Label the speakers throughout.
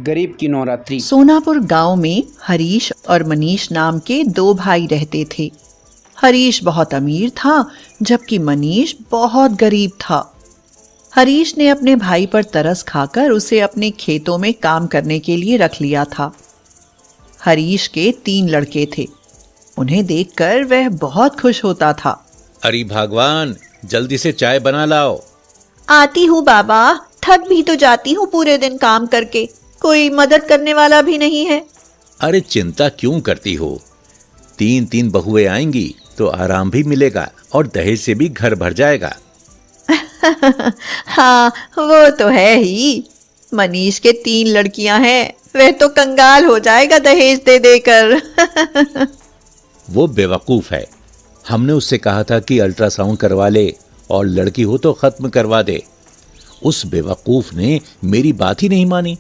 Speaker 1: गरीब की नवरात्रि।
Speaker 2: सोनापुर गांव में हरीश और मनीष नाम के दो भाई रहते थे। हरीश बहुत अमीर था जबकि मनीष बहुत गरीब था। हरीश ने अपने भाई पर तरस खाकर उसे अपने खेतों में काम करने के लिए रख लिया था। हरीश के 3 लड़के थे। उन्हें देखकर वह बहुत खुश होता था।
Speaker 3: अरे भगवान, जल्दी से चाय बना लाओ।
Speaker 4: आती हूँ बाबा, थक भी तो जाती हूँ पूरे दिन काम करके, कोई मदद करने वाला भी नहीं है।
Speaker 3: अरे चिंता क्यों करती हो, 3 बहुएं आएंगी तो आराम भी मिलेगा और दहेज से भी घर भर जाएगा।
Speaker 4: हाँ वो तो है ही। मनीष के 3 लड़कियां हैं, वह तो कंगाल हो जाएगा दहेज दे देकर।
Speaker 3: वो बेवकूफ है। हमने उससे कहा था कि अल्ट्रासाउंड करवा ले और लड़की हो तो खत्म करवा दे। उस बेवकूफ ने मेरी बात ही नहीं मानी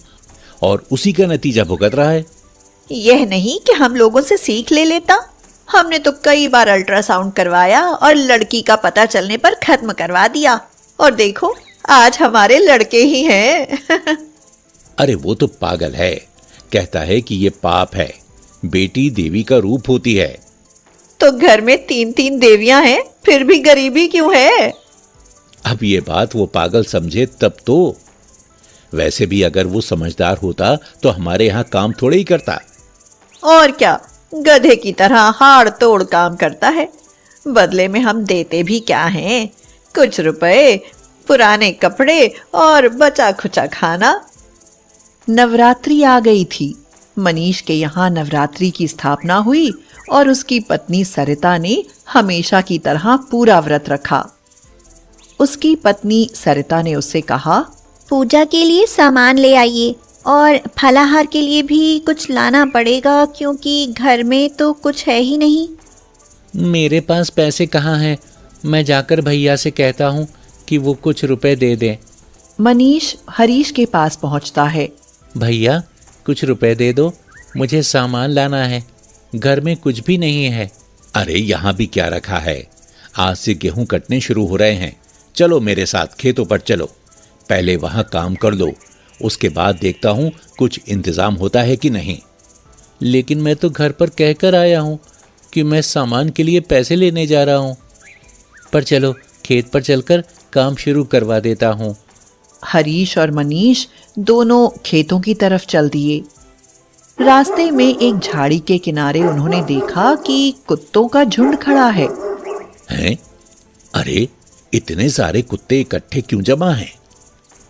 Speaker 3: और उसी का नतीजा भुगत रहा है।
Speaker 4: यह नहीं कि हम लोगों से सीख ले लेता। हमने तो कई बार अल्ट्रासाउंड करवाया और लड़की का पता चलने पर खत्म करवा दिया, और देखो आज हमारे लड़के ही हैं।
Speaker 3: अरे वो तो पागल है, कहता है कि ये पाप है, बेटी देवी का रूप होती है।
Speaker 4: तो घर में 3 देवियां हैं, फिर भी गरीबी क्यों है?
Speaker 3: अब ये बात वो पागल समझे तब तो। वैसे भी अगर वो समझदार होता तो हमारे यहाँ काम थोड़े ही करता।
Speaker 4: और क्या, गधे की तरह हाड़ तोड़ काम करता है। बदले में हम देते भी क्या हैं? कुछ रुपए, पुराने कपड़े और बचा खुचा खाना।
Speaker 2: नवरात्रि आ गई थी। मनीष के यहाँ नवरात्रि की स्थापना हुई और उसकी पत्नी सरिता ने हमेशा की तरह पूरा व्रत रखा। उसकी पत्नी सरिता ने उससे कहा,
Speaker 5: पूजा के लिए सामान ले आइए और फलाहार के लिए भी कुछ लाना पड़ेगा क्योंकि घर में तो कुछ है ही नहीं।
Speaker 6: मेरे पास पैसे कहाँ हैं? मैं जाकर भैया से कहता हूँ कि वो कुछ रुपए दे दें।
Speaker 2: मनीष हरीश के पास पहुँचता है।
Speaker 6: भैया कुछ रुपए दे दो, मुझे सामान लाना है, घर में कुछ भी नहीं है।
Speaker 3: अरे यहाँ भी क्या रखा है, आज से गेहूं कटने शुरू हो रहे हैं। चलो मेरे साथ खेतों पर चलो, पहले वहां काम कर लो, उसके बाद देखता हूं कुछ इंतजाम होता है कि नहीं।
Speaker 6: लेकिन मैं तो घर पर कहकर आया हूँ कि मैं सामान के लिए पैसे लेने जा रहा हूँ। पर चलो खेत पर चलकर काम शुरू करवा देता हूँ।
Speaker 2: हरीश और मनीष दोनों खेतों की तरफ चल दिए। रास्ते में एक झाड़ी के किनारे उन्होंने देखा कि कुत्तों का झुंड खड़ा है।
Speaker 3: हैं? अरे इतने सारे कुत्ते इकट्ठे क्यों जमा हैं?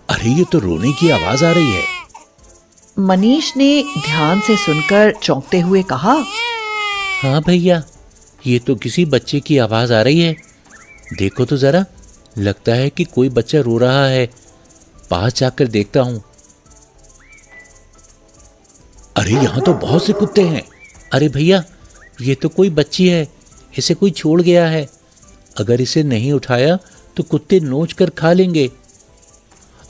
Speaker 3: अरे ये तो रोने की आवाज आ रही है।
Speaker 2: मनीष ने ध्यान से सुनकर चौंकते हुए कहा,
Speaker 6: हाँ भैया, ये तो किसी बच्चे की आवाज आ रही है। देखो तो जरा, लगता है कि कोई बच्चा रो रहा है। पास जाकर देखता हूँ।
Speaker 3: अरे यहाँ तो बहुत से कुत्ते हैं।
Speaker 6: अरे भैया, ये तो कोई बच्ची है, इसे कोई छोड़ गया है। अगर इसे नहीं उठाया तो कुत्ते नोच कर खा लेंगे।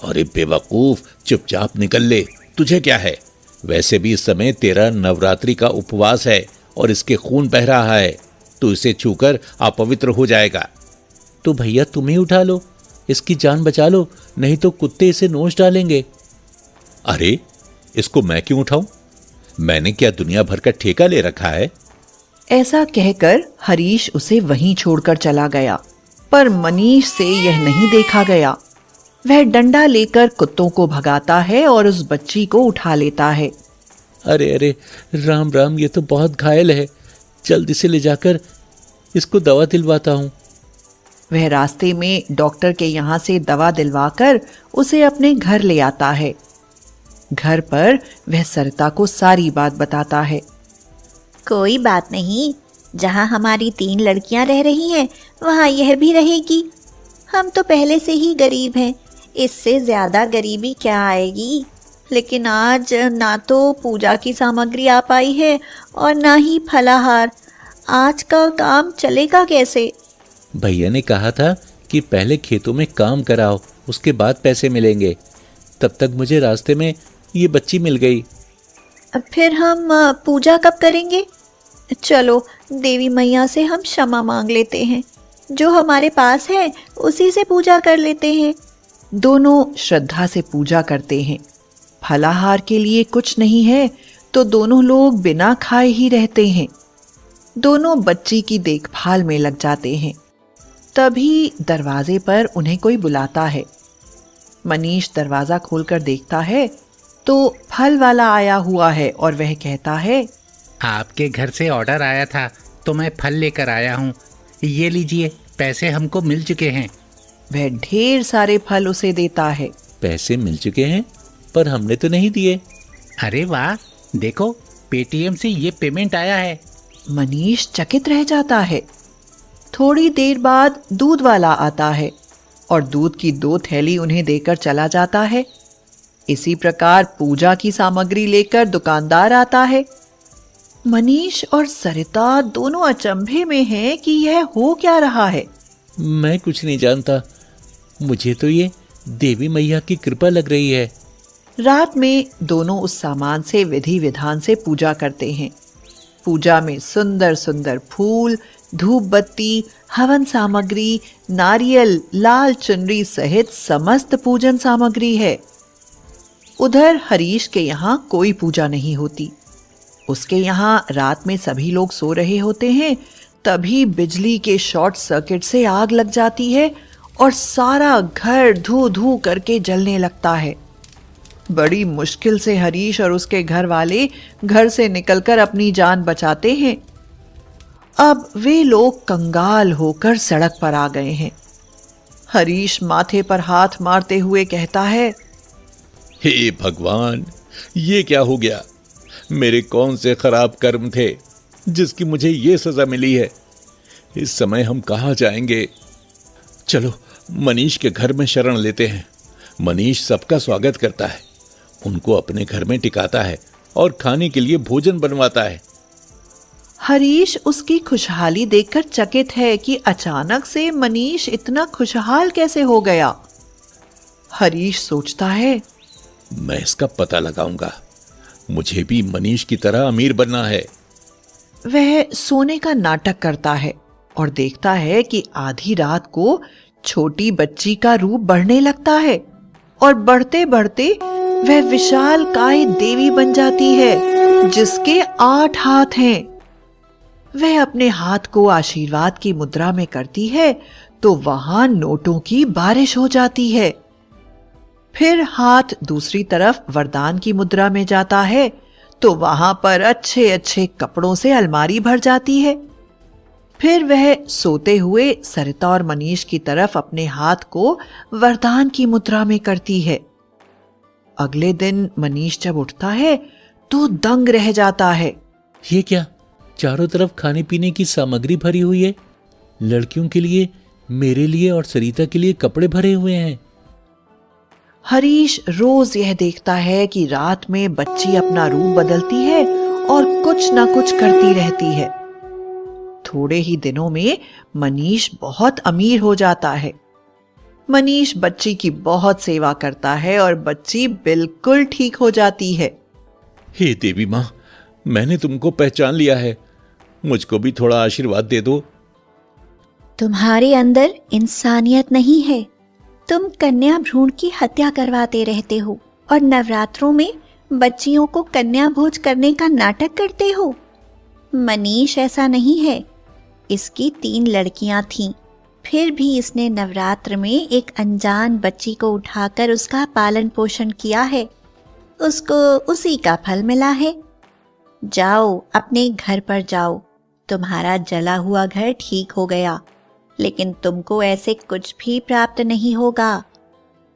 Speaker 3: अरे बेवकूफ, चुपचाप निकल ले, तुझे क्या है? वैसे भी इस समय तेरा नवरात्रि का उपवास है और इसके खून बह रहा है, तो इसे छूकर अपवित्र हो जाएगा।
Speaker 6: तो भैया तुम ही उठा लो, इसकी जान बचा लो, नहीं तो कुत्ते इसे नोच डालेंगे।
Speaker 3: अरे इसको मैं क्यों उठाऊं? मैंने क्या दुनिया भर का ठेका ले रखा है?
Speaker 2: ऐसा कहकर हरीश उसे वहीं छोड़कर चला गया। पर मनीष से यह नहीं देखा गया। वह डंडा लेकर कुत्तों को भगाता है और उस बच्ची को उठा लेता है।
Speaker 6: अरे अरे, राम राम, ये तो बहुत घायल है, जल्दी से ले जाकर इसको दवा दिलवाता हूँ।
Speaker 2: वह रास्ते में डॉक्टर के यहाँ से दवा दिलवाकर उसे अपने घर ले आता है। घर पर वह सरिता को सारी बात बताता है।
Speaker 5: कोई बात नहीं, जहाँ हमारी 3 लड़कियां रह रही हैं वहाँ यह भी रहेगी। हम तो पहले से ही गरीब हैं, इससे ज्यादा गरीबी क्या आएगी। लेकिन आज ना तो पूजा की सामग्री आ पाई है और ना ही फलाहार। आज का काम चलेगा कैसे?
Speaker 6: भैया ने कहा था कि पहले खेतों में काम कराओ, उसके बाद पैसे मिलेंगे। तब तक मुझे रास्ते में ये बच्ची मिल गई।
Speaker 4: फिर हम पूजा कब करेंगे? चलो देवी मैया से हम क्षमा मांग लेते हैं, जो हमारे पास है उसी से पूजा कर लेते हैं।
Speaker 2: दोनों श्रद्धा से पूजा करते हैं। फलाहार के लिए कुछ नहीं है तो दोनों लोग बिना खाए ही रहते हैं। दोनों बच्ची की देखभाल में लग जाते हैं। तभी दरवाजे पर उन्हें कोई बुलाता है। मनीष दरवाजा खोलकर देखता है तो फल वाला आया हुआ है और वह कहता है,
Speaker 6: आपके घर से ऑर्डर आया था तो मैं फल लेकर आया हूँ। ये लीजिए, पैसे हमको मिल चुके हैं।
Speaker 2: वह ढेर सारे फल उसे देता है।
Speaker 3: पैसे मिल चुके हैं, पर हमने तो नहीं दिए।
Speaker 6: अरे वाह, देखो पेटीएम से ये पेमेंट आया है।
Speaker 2: मनीष चकित रह जाता है। थोड़ी देर बाद दूध वाला आता है और दूध की 2 थैली उन्हें देकर चला जाता है। इसी प्रकार पूजा की सामग्री लेकर दुकानदार आता है। मनीष और सरिता दोनों अचंभे में हैं कि यह हो क्या रहा है।
Speaker 3: मैं कुछ नहीं जानता, मुझे तो ये देवी मैया की कृपा लग रही है।
Speaker 2: रात में दोनों उस सामान से विधि विधान से पूजा करते हैं। पूजा में सुंदर सुंदर फूल, धूप बत्ती, हवन सामग्री, नारियल, लाल चुनरी सहित समस्त पूजन सामग्री है। उधर हरीश के यहाँ कोई पूजा नहीं होती। उसके यहाँ रात में सभी लोग सो रहे होते हैं, तभी बिजली के शॉर्ट सर्किट से आग लग जाती है और सारा घर धू धू करके जलने लगता है। बड़ी मुश्किल से हरीश और उसके घर वाले घर से निकलकर अपनी जान बचाते हैं। अब वे लोग कंगाल होकर सड़क पर आ गए हैं। हरीश माथे पर हाथ मारते हुए कहता है,
Speaker 3: हे भगवान, ये क्या हो गया? मेरे कौन से खराब कर्म थे जिसकी मुझे ये सजा मिली है? इस समय हम कहाँ जाएंगे? चलो मनीष के घर में शरण लेते हैं। मनीष सबका स्वागत करता है, उनको अपने घर में टिकाता है और खाने के लिए भोजन बनवाता है।
Speaker 2: हरीश उसकी खुशहाली देखकर चकित है कि अचानक से मनीष इतना खुशहाल कैसे हो गया। हरीश सोचता है,
Speaker 3: मैं इसका पता लगाऊंगा, मुझे भी मनीष की तरह अमीर बनना है।
Speaker 2: वह सोने का नाटक करता है और देखता है कि आधी रात को छोटी बच्ची का रूप बढ़ने लगता है और बढ़ते बढ़ते वह विशाल काय देवी बन जाती है जिसके 8 हाथ हैं। वह अपने हाथ को आशीर्वाद की मुद्रा में करती है तो वहां नोटों की बारिश हो जाती है। फिर हाथ दूसरी तरफ वरदान की मुद्रा में जाता है तो वहां पर अच्छे अच्छे कपड़ों से अलमारी भर जाती है। फिर वह सोते हुए सरिता और मनीष की तरफ अपने हाथ को वरदान की मुद्रा में करती है। अगले दिन मनीष जब उठता है तो दंग रह जाता है।
Speaker 6: ये क्या, चारों तरफ खाने पीने की सामग्री भरी हुई है। लड़कियों के लिए, मेरे लिए और सरिता के लिए कपड़े भरे हुए हैं।
Speaker 2: हरीश रोज यह देखता है कि रात में बच्ची अपना रूप बदलती है और कुछ ना कुछ करती रहती है। थोड़े ही दिनों में मनीष बहुत अमीर हो जाता है। मनीष बच्ची की बहुत सेवा करता है और बच्ची बिल्कुल ठीक हो जाती है।
Speaker 3: हे देवी माँ, मैंने तुमको पहचान लिया है, मुझको भी थोड़ा आशीर्वाद दे दो।
Speaker 5: तुम्हारे अंदर इंसानियत नहीं है। तुम कन्या भ्रूण की हत्या करवाते रहते हो और नवरात्रों में बच्चियों को कन्या भोज करने का नाटक करते हो। मनीष ऐसा नहीं है। इसकी 3 लड़कियां थीं, फिर भी इसने नवरात्र में एक अनजान बच्ची को उठाकर उसका पालन पोषण किया है। उसको उसी का फल मिला है। जाओ, अपने घर पर जाओ। तुम्हारा जला हुआ घर ठीक हो गया, लेकिन तुमको ऐसे कुछ भी प्राप्त नहीं होगा।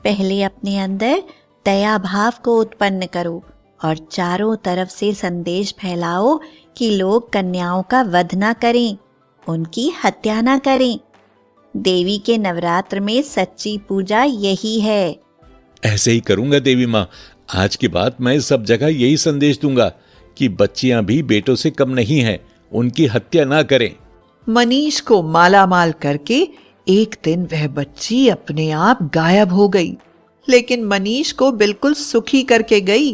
Speaker 5: पहले अपने अंदर दया भाव को उत्पन्न करो और चारों तरफ से संदेश फैलाओ कि लोग कन्याओं का वध न करें, उनकी हत्या न करें। देवी के नवरात्र में सच्ची पूजा यही है।
Speaker 3: ऐसे ही करूंगा देवी माँ। आज के बाद मैं सब जगह यही संदेश दूंगा कि बच्चियां भी बेटों से कम नहीं हैं, उनकी हत्या ना करें।
Speaker 2: मनीष को मालामाल करके एक दिन वह बच्ची अपने आप गायब हो गई, लेकिन मनीष को बिल्कुल सुखी करके गई।